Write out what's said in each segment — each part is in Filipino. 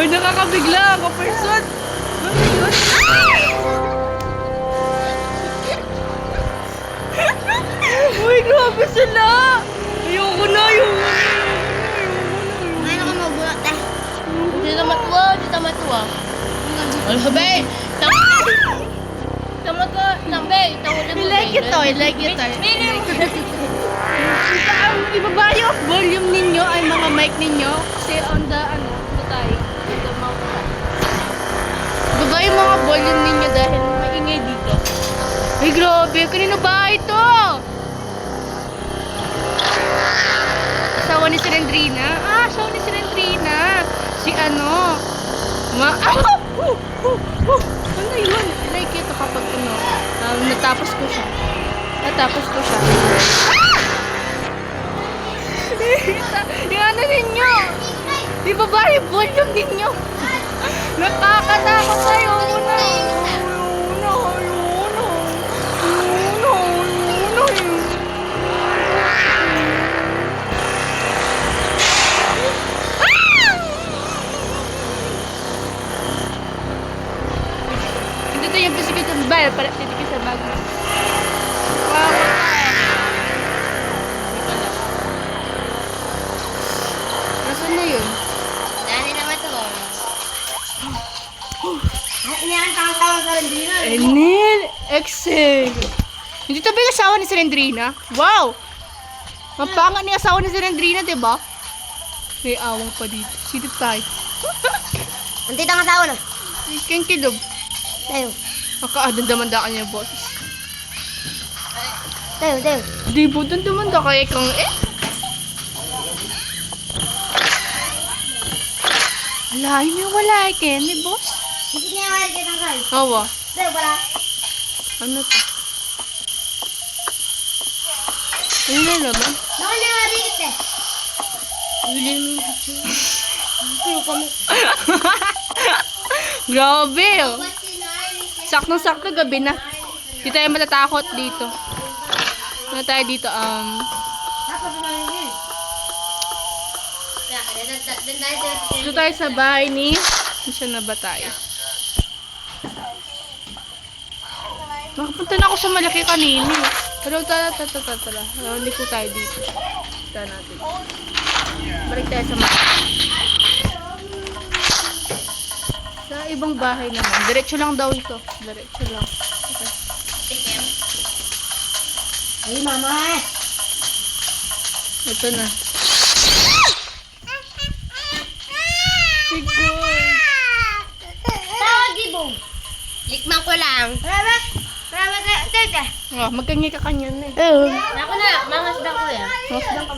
nakakabigla ako, person. Ano yun? Uy, grabe sila. Ayoko na. Ngayon ako magulat eh. Hindi na matuwa. Ano ba, babe? I like it. Ibaba yung volume ninyo ay mga mic ninyo. Kasi on the, ibaba yung mga volume ninyo dahil maingay dito. Ay, grabe. Kanino ba ito? Asawa ni Silendrina? Asawa ni Silendrina. Si ano? Ano yun? I like ito kapag natapos ko siya. Yung ano ninyo? Ibaba yung volume ninyo. Nakakatakot kayo. Dito yung bisikit ng bell para dito sa bag mo. Nasaan na yun? Dali na matuwa. Inihantang-tawang sa Rendina. Enel! Excel! Hindi to ba yung asawa ni Silendrina? Wow! Mapangat ni asawa ni Silendrina, diba? May awang pa dito. Silip tayo. Antay tang asawa na. Keng kilob. Tayo. Makaadandamanda ka niya, boss. Tayo. Di po, dandamanda ka kang Alay, may wala Ken, ni boss. Hindi niya kaya kitang kay. Awa. Tayo pala. Ano to? Ano na naman? Nakal niya nga dikit eh. William yung picture. Pero kami. Grabe, oh. Saktong-sakto gabi na. Di tayo matatakot dito. Ano tayo dito? Tapos naman yun. Dito tayo sa bahay ni... Saan na ba tayo? Nakapunta na ako sa malaki kanina. Pero tara. Hindi ko tayo dito. Kita natin. Balik tayo sa malaki. Sa ibang bahay naman. Diretso lang daw ito. Diretso lang. Okay. Ay, mama eh. Ito na. Siguro. Tawag gibong. Likman ko lang. Marami tete. Oh, magkangi ka kanya na eh. Ako na, mangasdan ko yan. Masdang ka.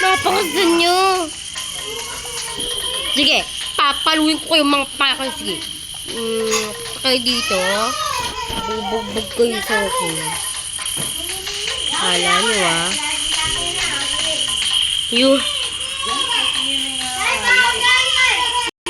Napangasdan nyo. Sige, papaluin ko yung mga pakay. Sige. Kayo dito. Bubugbog kayo sa akin. Kala nyo ah. Yuh.